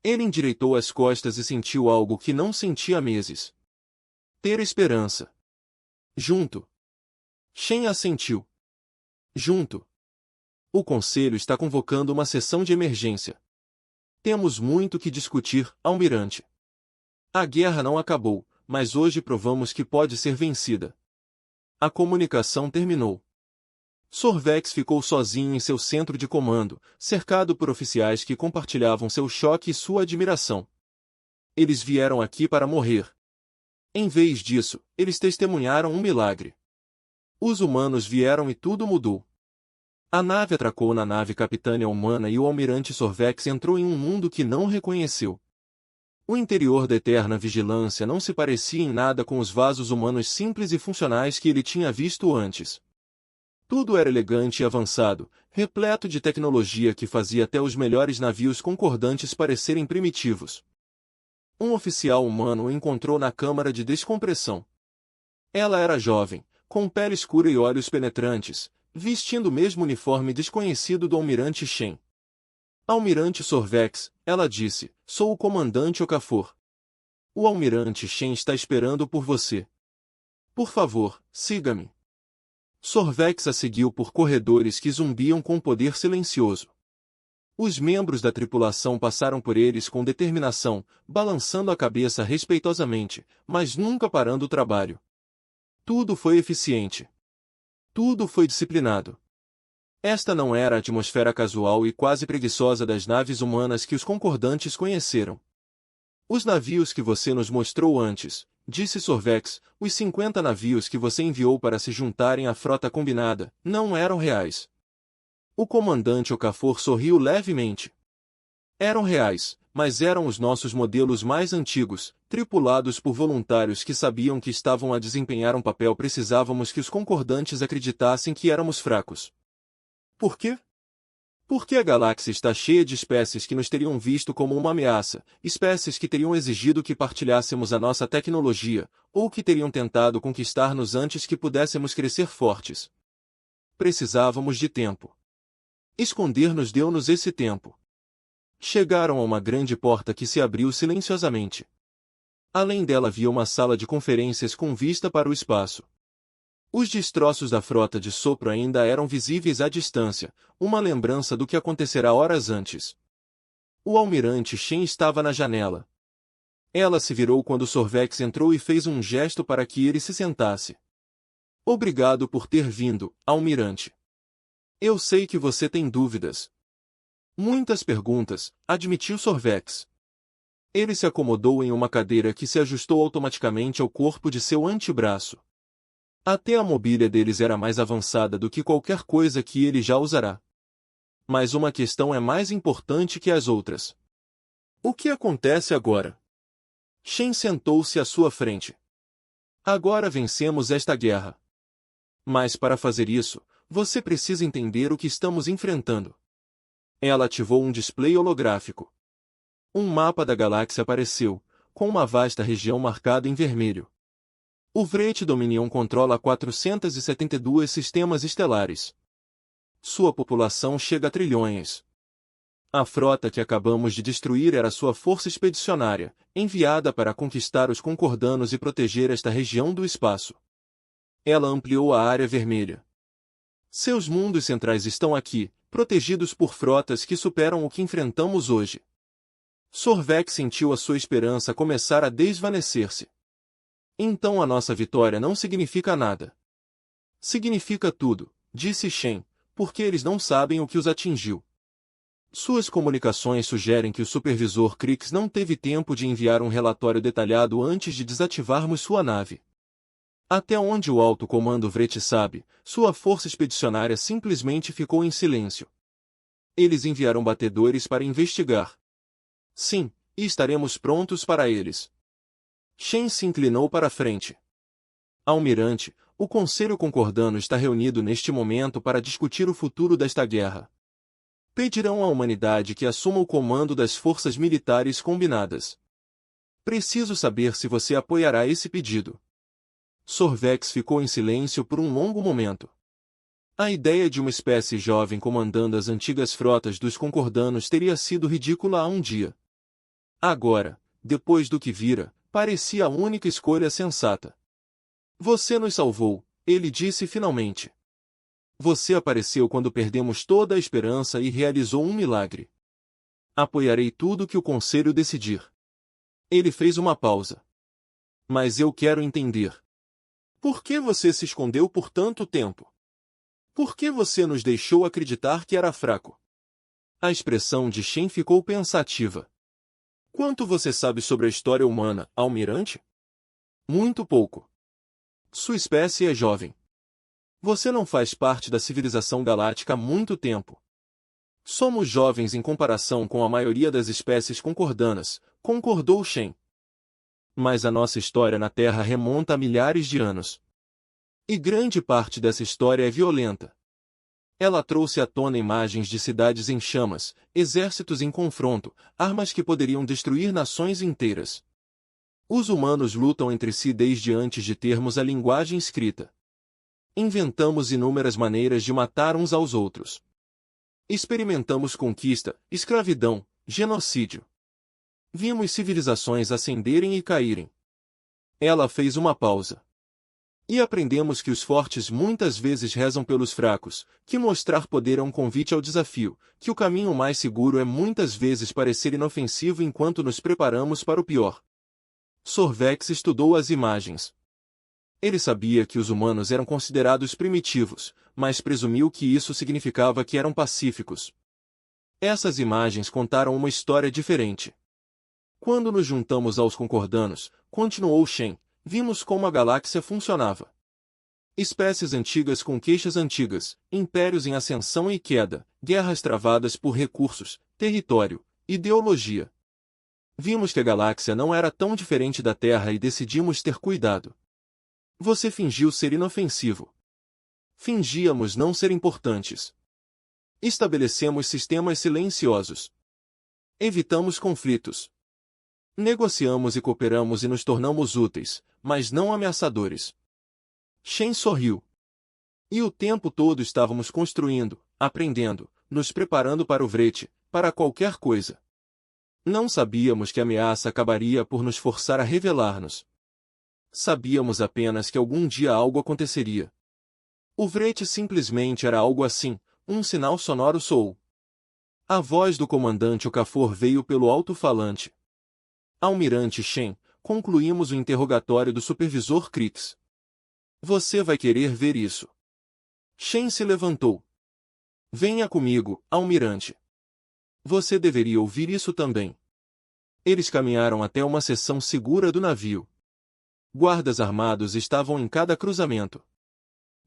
Ele endireitou as costas e sentiu algo que não sentia há meses. Ter esperança. Junto. Shen assentiu. Junto. O Conselho está convocando uma sessão de emergência. Temos muito que discutir, almirante. A guerra não acabou, mas hoje provamos que pode ser vencida. A comunicação terminou. Sorvex ficou sozinho em seu centro de comando, cercado por oficiais que compartilhavam seu choque e sua admiração. Eles vieram aqui para morrer. Em vez disso, eles testemunharam um milagre. Os humanos vieram e tudo mudou. A nave atracou na nave capitânia humana e o almirante Sorvex entrou em um mundo que não reconheceu. O interior da eterna vigilância não se parecia em nada com os vasos humanos simples e funcionais que ele tinha visto antes. Tudo era elegante e avançado, repleto de tecnologia que fazia até os melhores navios concordantes parecerem primitivos. Um oficial humano o encontrou na câmara de descompressão. Ela era jovem, com pele escura e olhos penetrantes, vestindo o mesmo uniforme desconhecido do almirante Shen. Almirante Sorvex, ela disse, sou o comandante Okafor. O almirante Shen está esperando por você. Por favor, siga-me. Sorvex a seguiu por corredores que zumbiam com poder silencioso. Os membros da tripulação passaram por eles com determinação, balançando a cabeça respeitosamente, mas nunca parando o trabalho. Tudo foi eficiente. Tudo foi disciplinado. Esta não era a atmosfera casual e quase preguiçosa das naves humanas que os concordantes conheceram. Os navios que você nos mostrou antes, disse Sorvex, os 50 navios que você enviou para se juntarem à frota combinada, não eram reais. O comandante Okafor sorriu levemente. Eram reais, mas eram os nossos modelos mais antigos, tripulados por voluntários que sabiam que estavam a desempenhar um papel. Precisávamos que os concordantes acreditassem que éramos fracos. Por quê? Porque a galáxia está cheia de espécies que nos teriam visto como uma ameaça, espécies que teriam exigido que partilhássemos a nossa tecnologia, ou que teriam tentado conquistar-nos antes que pudéssemos crescer fortes. Precisávamos de tempo. Esconder-nos deu-nos esse tempo. Chegaram a uma grande porta que se abriu silenciosamente. Além dela havia uma sala de conferências com vista para o espaço. Os destroços da frota de sopro ainda eram visíveis à distância, uma lembrança do que acontecerá horas antes. O almirante Shen estava na janela. Ela se virou quando Sorvex entrou e fez um gesto para que ele se sentasse. Obrigado por ter vindo, almirante. Eu sei que você tem dúvidas. Muitas perguntas, admitiu Sorvex. Ele se acomodou em uma cadeira que se ajustou automaticamente ao corpo de seu antebraço. Até a mobília deles era mais avançada do que qualquer coisa que ele já usará. Mas uma questão é mais importante que as outras. O que acontece agora? Shen sentou-se à sua frente. Agora vencemos esta guerra. Mas para fazer isso, você precisa entender o que estamos enfrentando. Ela ativou um display holográfico. Um mapa da galáxia apareceu, com uma vasta região marcada em vermelho. O Wraith Dominion controla 472 sistemas estelares. Sua população chega a trilhões. A frota que acabamos de destruir era sua força expedicionária, enviada para conquistar os concordanos e proteger esta região do espaço. Ela ampliou a área vermelha. Seus mundos centrais estão aqui, protegidos por frotas que superam o que enfrentamos hoje. Sorvex sentiu a sua esperança começar a desvanecer-se. Então a nossa vitória não significa nada. Significa tudo, disse Shen, porque eles não sabem o que os atingiu. Suas comunicações sugerem que o supervisor Krix não teve tempo de enviar um relatório detalhado antes de desativarmos sua nave. Até onde o alto comando Wraith sabe, sua força expedicionária simplesmente ficou em silêncio. Eles enviaram batedores para investigar. Sim, e estaremos prontos para eles. Shen se inclinou para a frente. Almirante, o Conselho Concordano está reunido neste momento para discutir o futuro desta guerra. Pedirão à humanidade que assuma o comando das forças militares combinadas. Preciso saber se você apoiará esse pedido. Sorvex ficou em silêncio por um longo momento. A ideia de uma espécie jovem comandando as antigas frotas dos concordanos teria sido ridícula há um dia. Agora, depois do que vira, parecia a única escolha sensata. Você nos salvou, ele disse finalmente. Você apareceu quando perdemos toda a esperança e realizou um milagre. Apoiarei tudo que o Conselho decidir. Ele fez uma pausa. Mas eu quero entender. Por que você se escondeu por tanto tempo? Por que você nos deixou acreditar que era fraco? A expressão de Shen ficou pensativa. Quanto você sabe sobre a história humana, almirante? Muito pouco. Sua espécie é jovem. Você não faz parte da civilização galáctica há muito tempo. Somos jovens em comparação com a maioria das espécies concordanas, concordou Shen. Mas a nossa história na Terra remonta a milhares de anos. E grande parte dessa história é violenta. Ela trouxe à tona imagens de cidades em chamas, exércitos em confronto, armas que poderiam destruir nações inteiras. Os humanos lutam entre si desde antes de termos a linguagem escrita. Inventamos inúmeras maneiras de matar uns aos outros. Experimentamos conquista, escravidão, genocídio. Vimos civilizações ascenderem e caírem. Ela fez uma pausa. E aprendemos que os fortes muitas vezes rezam pelos fracos, que mostrar poder é um convite ao desafio, que o caminho mais seguro é muitas vezes parecer inofensivo enquanto nos preparamos para o pior. Sorvex estudou as imagens. Ele sabia que os humanos eram considerados primitivos, mas presumiu que isso significava que eram pacíficos. Essas imagens contaram uma história diferente. Quando nos juntamos aos concordanos, continuou Shen, vimos como a galáxia funcionava. Espécies antigas com queixas antigas, impérios em ascensão e queda, guerras travadas por recursos, território, ideologia. Vimos que a galáxia não era tão diferente da Terra e decidimos ter cuidado. Você fingiu ser inofensivo. Fingíamos não ser importantes. Estabelecemos sistemas silenciosos. Evitamos conflitos. Negociamos e cooperamos e nos tornamos úteis, mas não ameaçadores. Shen sorriu. E o tempo todo estávamos construindo, aprendendo, nos preparando para o vrete, para qualquer coisa. Não sabíamos que a ameaça acabaria por nos forçar a revelar-nos. Sabíamos apenas que algum dia algo aconteceria. O vrete simplesmente era algo assim, um sinal sonoro soou. A voz do comandante Okafor veio pelo alto-falante. Almirante Shen, concluímos o interrogatório do supervisor Krix. Você vai querer ver isso. Shen se levantou. Venha comigo, almirante. Você deveria ouvir isso também. Eles caminharam até uma seção segura do navio. Guardas armados estavam em cada cruzamento.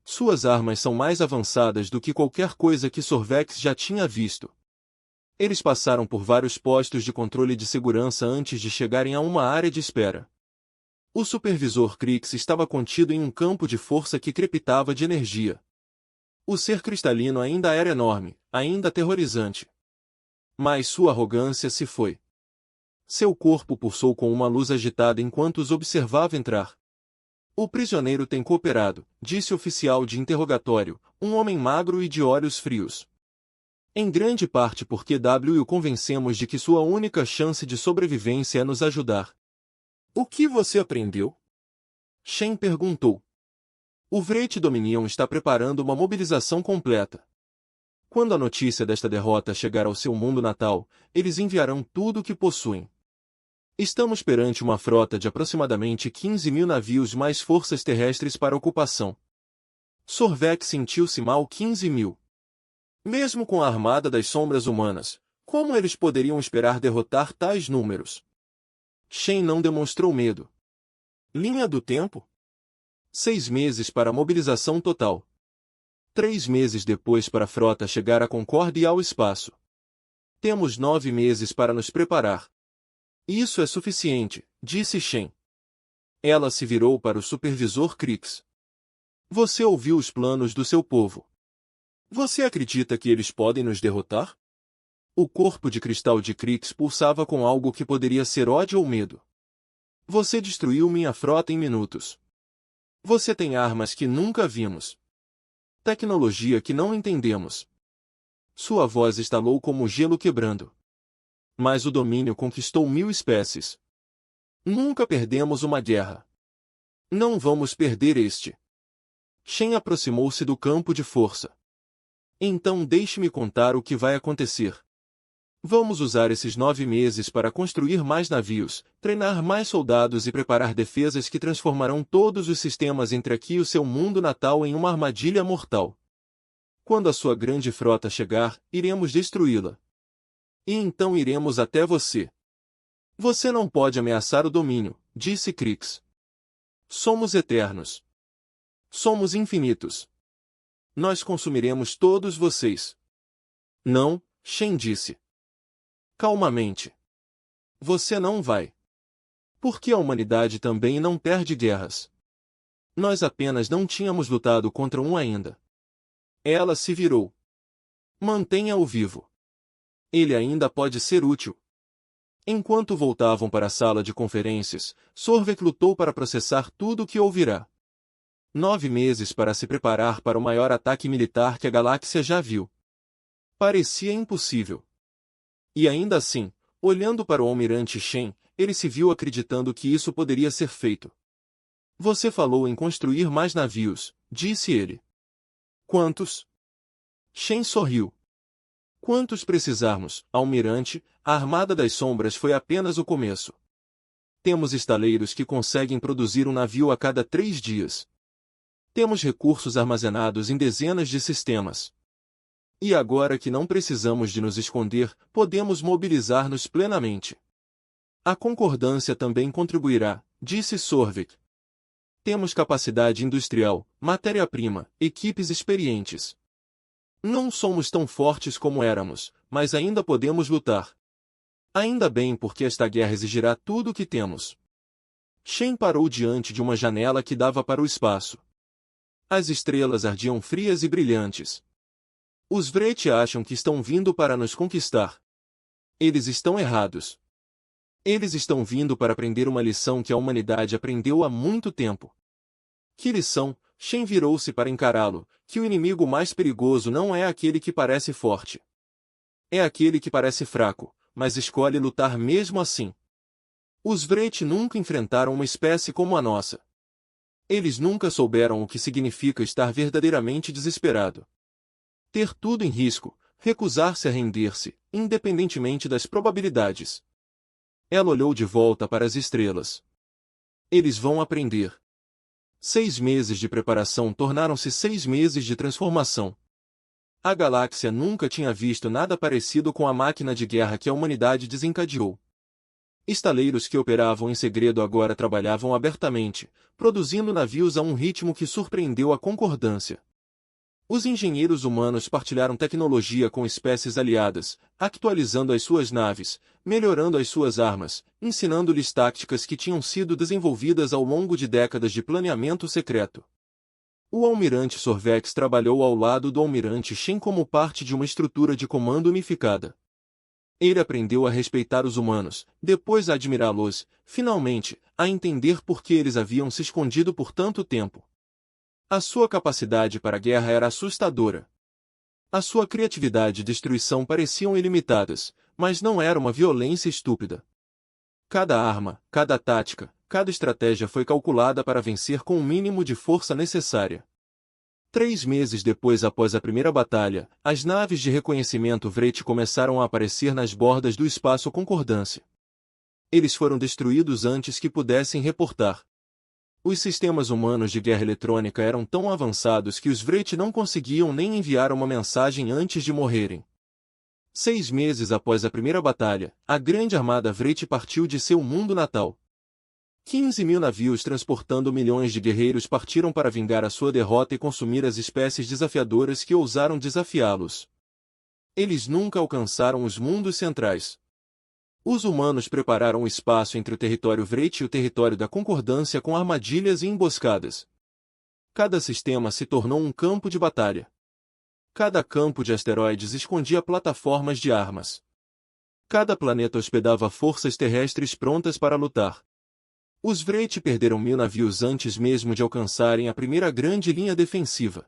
Suas armas são mais avançadas do que qualquer coisa que Sorvex já tinha visto. Eles passaram por vários postos de controle de segurança antes de chegarem a uma área de espera. O supervisor Krix estava contido em um campo de força que crepitava de energia. O ser cristalino ainda era enorme, ainda aterrorizante. Mas sua arrogância se foi. Seu corpo pulsou com uma luz agitada enquanto os observava entrar. O prisioneiro tem cooperado, disse o oficial de interrogatório, um homem magro e de olhos frios. Em grande parte porque o convencemos de que sua única chance de sobrevivência é nos ajudar. O que você aprendeu? Shen perguntou. O Vrete Dominion está preparando uma mobilização completa. Quando a notícia desta derrota chegar ao seu mundo natal, eles enviarão tudo o que possuem. Estamos perante uma frota de aproximadamente 15.000 navios mais forças terrestres para ocupação. Sorvex sentiu-se mal 15.000. Mesmo com a armada das sombras humanas, como eles poderiam esperar derrotar tais números? Shen não demonstrou medo. Linha do tempo? 6 meses para a mobilização total. 3 meses depois para a frota chegar à Concórdia e ao espaço. Temos 9 meses para nos preparar. Isso é suficiente, disse Shen. Ela se virou para o supervisor Krix. Você ouviu os planos do seu povo. Você acredita que eles podem nos derrotar? O corpo de cristal de Krix pulsava com algo que poderia ser ódio ou medo. Você destruiu minha frota em minutos. Você tem armas que nunca vimos. Tecnologia que não entendemos. Sua voz estalou como gelo quebrando. Mas o domínio conquistou 1000 espécies. Nunca perdemos uma guerra. Não vamos perder este. Shen aproximou-se do campo de força. Então deixe-me contar o que vai acontecer. Vamos usar esses 9 meses para construir mais navios, treinar mais soldados e preparar defesas que transformarão todos os sistemas entre aqui e o seu mundo natal em uma armadilha mortal. Quando a sua grande frota chegar, iremos destruí-la. E então iremos até você. Você não pode ameaçar o domínio, disse Krix. Somos eternos. Somos infinitos. Nós consumiremos todos vocês. Não, Shen disse. Calmamente. Você não vai. Porque a humanidade também não perde guerras. Nós apenas não tínhamos lutado contra um ainda. Ela se virou. Mantenha-o vivo. Ele ainda pode ser útil. Enquanto voltavam para a sala de conferências, Sorvek lutou para processar tudo o que ouvirá. 9 meses para se preparar para o maior ataque militar que a galáxia já viu. Parecia impossível. E ainda assim, olhando para o almirante Shen, ele se viu acreditando que isso poderia ser feito. Você falou em construir mais navios, disse ele. Quantos? Shen sorriu. Quantos precisarmos, almirante, a Armada das Sombras foi apenas o começo. Temos estaleiros que conseguem produzir um navio a cada 3 dias. Temos recursos armazenados em dezenas de sistemas. E agora que não precisamos de nos esconder, podemos mobilizar-nos plenamente. A concordância também contribuirá, disse Sorvik. Temos capacidade industrial, matéria-prima, equipes experientes. Não somos tão fortes como éramos, mas ainda podemos lutar. Ainda bem porque esta guerra exigirá tudo o que temos. Shen parou diante de uma janela que dava para o espaço. As estrelas ardiam frias e brilhantes. Os Vreti acham que estão vindo para nos conquistar. Eles estão errados. Eles estão vindo para aprender uma lição que a humanidade aprendeu há muito tempo. Que lição? Shen virou-se para encará-lo, que o inimigo mais perigoso não é aquele que parece forte. É aquele que parece fraco, mas escolhe lutar mesmo assim. Os Vreti nunca enfrentaram uma espécie como a nossa. Eles nunca souberam o que significa estar verdadeiramente desesperado. Ter tudo em risco, recusar-se a render-se, independentemente das probabilidades. Ela olhou de volta para as estrelas. Eles vão aprender. 6 meses de preparação tornaram-se 6 meses de transformação. A galáxia nunca tinha visto nada parecido com a máquina de guerra que a humanidade desencadeou. Estaleiros que operavam em segredo agora trabalhavam abertamente, produzindo navios a um ritmo que surpreendeu a concordância. Os engenheiros humanos partilharam tecnologia com espécies aliadas, atualizando as suas naves, melhorando as suas armas, ensinando-lhes táticas que tinham sido desenvolvidas ao longo de décadas de planeamento secreto. O almirante Sorvex trabalhou ao lado do almirante Shen como parte de uma estrutura de comando unificada. Ele aprendeu a respeitar os humanos, depois a admirá-los, finalmente, a entender por que eles haviam se escondido por tanto tempo. A sua capacidade para a guerra era assustadora. A sua criatividade e destruição pareciam ilimitadas, mas não era uma violência estúpida. Cada arma, cada tática, cada estratégia foi calculada para vencer com o mínimo de força necessária. 3 meses depois após a primeira batalha, as naves de reconhecimento Vreti começaram a aparecer nas bordas do espaço Concordância. Eles foram destruídos antes que pudessem reportar. Os sistemas humanos de guerra eletrônica eram tão avançados que os Vreti não conseguiam nem enviar uma mensagem antes de morrerem. 6 meses após a primeira batalha, a grande armada Vreti partiu de seu mundo natal. 15.000 navios transportando milhões de guerreiros partiram para vingar a sua derrota e consumir as espécies desafiadoras que ousaram desafiá-los. Eles nunca alcançaram os mundos centrais. Os humanos prepararam o espaço entre o território Vreti e o território da Concordância com armadilhas e emboscadas. Cada sistema se tornou um campo de batalha. Cada campo de asteroides escondia plataformas de armas. Cada planeta hospedava forças terrestres prontas para lutar. Os Vreti perderam 1.000 navios antes mesmo de alcançarem a primeira grande linha defensiva.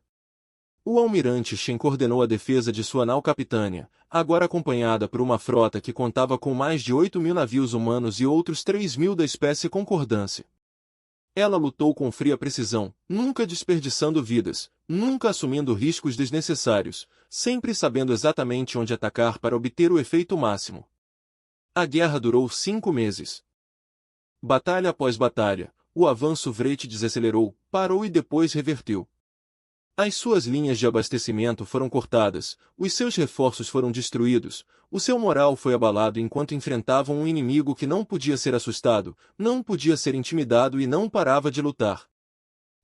O almirante Shen coordenou a defesa de sua nau capitânia, agora acompanhada por uma frota que contava com mais de 8.000 navios humanos e outros 3.000 da espécie Concordância. Ela lutou com fria precisão, nunca desperdiçando vidas, nunca assumindo riscos desnecessários, sempre sabendo exatamente onde atacar para obter o efeito máximo. A guerra durou 5 meses. Batalha após batalha, o avanço Vreti desacelerou, parou e depois reverteu. As suas linhas de abastecimento foram cortadas, os seus reforços foram destruídos, o seu moral foi abalado enquanto enfrentavam um inimigo que não podia ser assustado, não podia ser intimidado e não parava de lutar.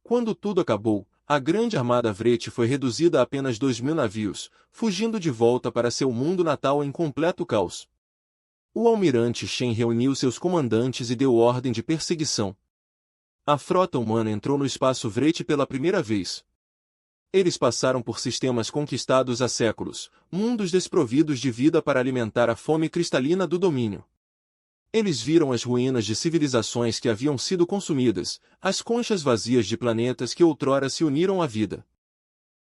Quando tudo acabou, a grande armada Vreti foi reduzida a apenas 2.000 navios, fugindo de volta para seu mundo natal em completo caos. O almirante Shen reuniu seus comandantes e deu ordem de perseguição. A frota humana entrou no espaço Vreti pela primeira vez. Eles passaram por sistemas conquistados há séculos, mundos desprovidos de vida para alimentar a fome cristalina do domínio. Eles viram as ruínas de civilizações que haviam sido consumidas, as conchas vazias de planetas que outrora se uniram à vida.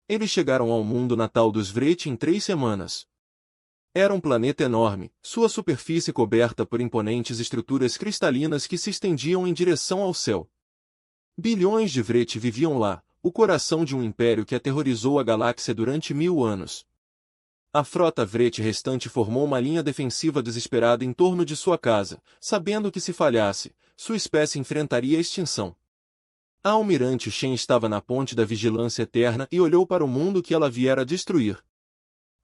Eles chegaram ao mundo natal dos Vreti em 3 semanas. Era um planeta enorme, sua superfície coberta por imponentes estruturas cristalinas que se estendiam em direção ao céu. Bilhões de Vreti viviam lá, o coração de um império que aterrorizou a galáxia durante 1000 anos. A frota Vreti restante formou uma linha defensiva desesperada em torno de sua casa, sabendo que se falhasse, sua espécie enfrentaria a extinção. A almirante Shen estava na ponte da vigilância eterna e olhou para o mundo que ela viera destruir.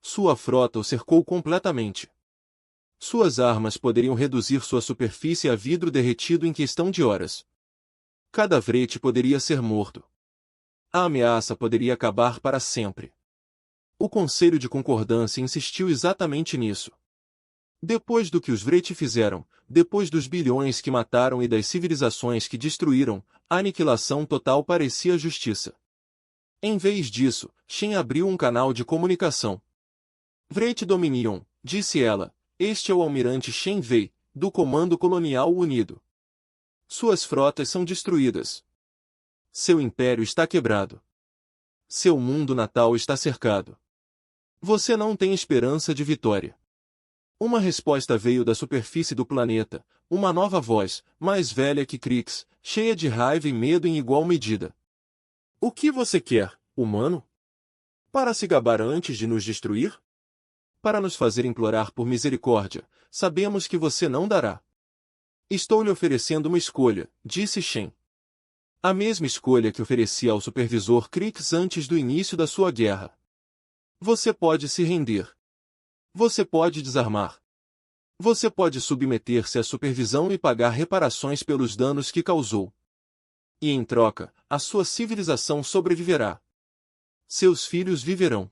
Sua frota o cercou completamente. Suas armas poderiam reduzir sua superfície a vidro derretido em questão de horas. Cada vrete poderia ser morto. A ameaça poderia acabar para sempre. O Conselho de Concordância insistiu exatamente nisso. Depois do que os Vrete fizeram, depois dos bilhões que mataram e das civilizações que destruíram, a aniquilação total parecia justiça. Em vez disso, Shen abriu um canal de comunicação. Vrete Dominion, disse ela, este é o almirante Shen Wei, do Comando Colonial Unido. Suas frotas são destruídas. Seu império está quebrado. Seu mundo natal está cercado. Você não tem esperança de vitória. Uma resposta veio da superfície do planeta, uma nova voz, mais velha que Krix, cheia de raiva e medo em igual medida. O que você quer, humano? Para se gabar antes de nos destruir? Para nos fazer implorar por misericórdia, sabemos que você não dará. Estou lhe oferecendo uma escolha, disse Shen. A mesma escolha que ofereci ao supervisor Krix antes do início da sua guerra. Você pode se render. Você pode desarmar. Você pode submeter-se à supervisão e pagar reparações pelos danos que causou. E em troca, a sua civilização sobreviverá. Seus filhos viverão.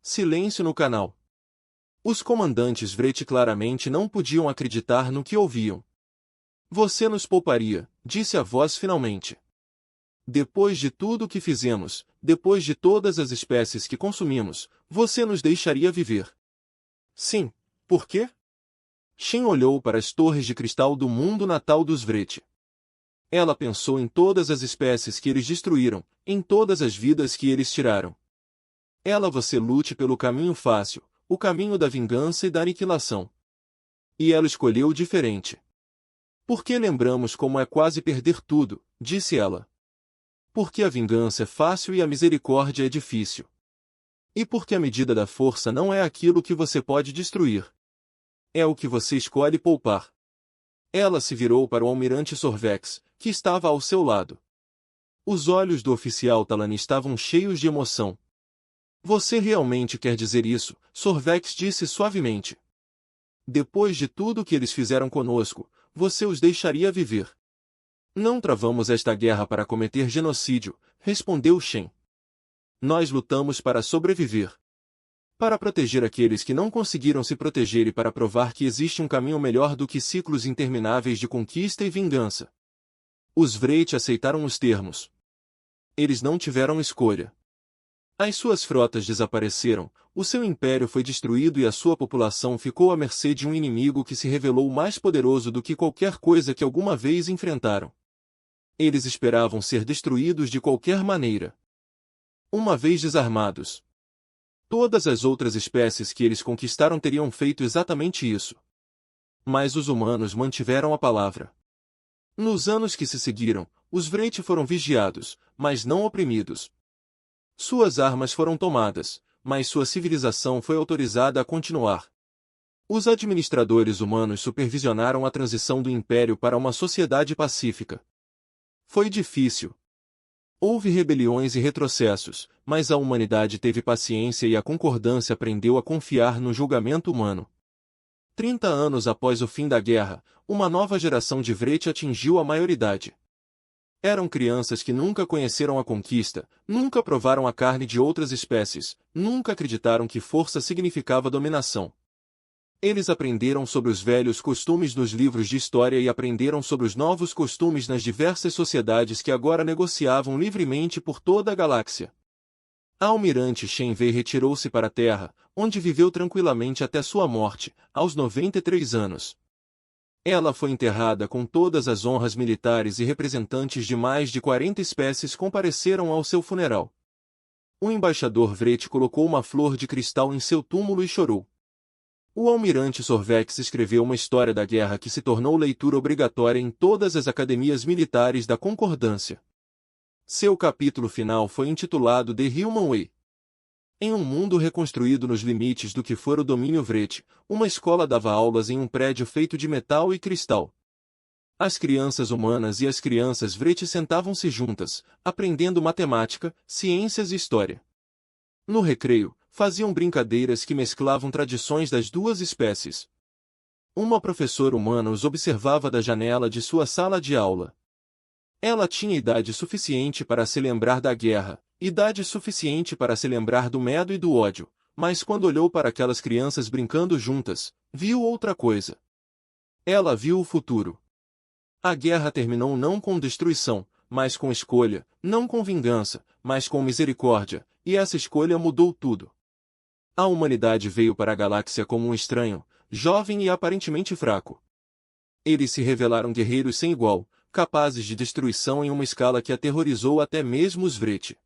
Silêncio no canal. Os comandantes Vrete claramente não podiam acreditar no que ouviam. Você nos pouparia, disse a voz finalmente. Depois de tudo o que fizemos, depois de todas as espécies que consumimos, você nos deixaria viver. Sim, por quê? Shen olhou para as torres de cristal do mundo natal dos Vrete. Ela pensou em todas as espécies que eles destruíram, em todas as vidas que eles tiraram. Você lute pelo caminho fácil, o caminho da vingança e da aniquilação. E ela escolheu diferente. Porque lembramos como é quase perder tudo, disse ela. Porque a vingança é fácil e a misericórdia é difícil. E porque a medida da força não é aquilo que você pode destruir. É o que você escolhe poupar. Ela se virou para o almirante Sorvex, que estava ao seu lado. Os olhos do oficial Talani estavam cheios de emoção. Você realmente quer dizer isso? Sorvex disse suavemente. Depois de tudo que eles fizeram conosco, você os deixaria viver. Não travamos esta guerra para cometer genocídio, respondeu Shen. Nós lutamos para sobreviver. Para proteger aqueles que não conseguiram se proteger e para provar que existe um caminho melhor do que ciclos intermináveis de conquista e vingança. Os Vrete aceitaram os termos. Eles não tiveram escolha. As suas frotas desapareceram, o seu império foi destruído e a sua população ficou à mercê de um inimigo que se revelou mais poderoso do que qualquer coisa que alguma vez enfrentaram. Eles esperavam ser destruídos de qualquer maneira. Uma vez desarmados, todas as outras espécies que eles conquistaram teriam feito exatamente isso. Mas os humanos mantiveram a palavra. Nos anos que se seguiram, os Vrete foram vigiados, mas não oprimidos. Suas armas foram tomadas, mas sua civilização foi autorizada a continuar. Os administradores humanos supervisionaram a transição do império para uma sociedade pacífica. Foi difícil. Houve rebeliões e retrocessos, mas a humanidade teve paciência e a concordância aprendeu a confiar no julgamento humano. 30 anos após o fim da guerra, uma nova geração de Vrete atingiu a maioridade. Eram crianças que nunca conheceram a conquista, nunca provaram a carne de outras espécies, nunca acreditaram que força significava dominação. Eles aprenderam sobre os velhos costumes nos livros de história e aprenderam sobre os novos costumes nas diversas sociedades que agora negociavam livremente por toda a galáxia. A almirante Shen Wei retirou-se para a Terra, onde viveu tranquilamente até sua morte, aos 93 anos. Ela foi enterrada com todas as honras militares e representantes de mais de 40 espécies compareceram ao seu funeral. O embaixador Vrete colocou uma flor de cristal em seu túmulo e chorou. O almirante Sorvex escreveu uma história da guerra que se tornou leitura obrigatória em todas as academias militares da Concordância. Seu capítulo final foi intitulado The Human Way. Em um mundo reconstruído nos limites do que fora o domínio Vrete, uma escola dava aulas em um prédio feito de metal e cristal. As crianças humanas e as crianças Vrete sentavam-se juntas, aprendendo matemática, ciências e história. No recreio, faziam brincadeiras que mesclavam tradições das duas espécies. Uma professora humana os observava da janela de sua sala de aula. Ela tinha idade suficiente para se lembrar da guerra, idade suficiente para se lembrar do medo e do ódio, mas quando olhou para aquelas crianças brincando juntas, viu outra coisa. Ela viu o futuro. A guerra terminou não com destruição, mas com escolha, não com vingança, mas com misericórdia, e essa escolha mudou tudo. A humanidade veio para a galáxia como um estranho, jovem e aparentemente fraco. Eles se revelaram guerreiros sem igual, capazes de destruição em uma escala que aterrorizou até mesmo os Vrete.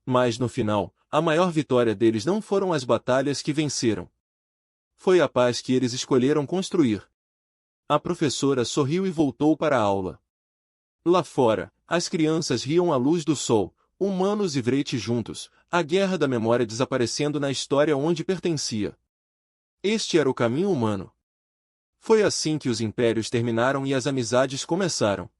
Mas no final, a maior vitória deles não foram as batalhas que venceram. Foi a paz que eles escolheram construir. A professora sorriu e voltou para a aula. Lá fora, as crianças riam à luz do sol, humanos e Vrete juntos, a guerra da memória desaparecendo na história onde pertencia. Este era o caminho humano. Foi assim que os impérios terminaram e as amizades começaram.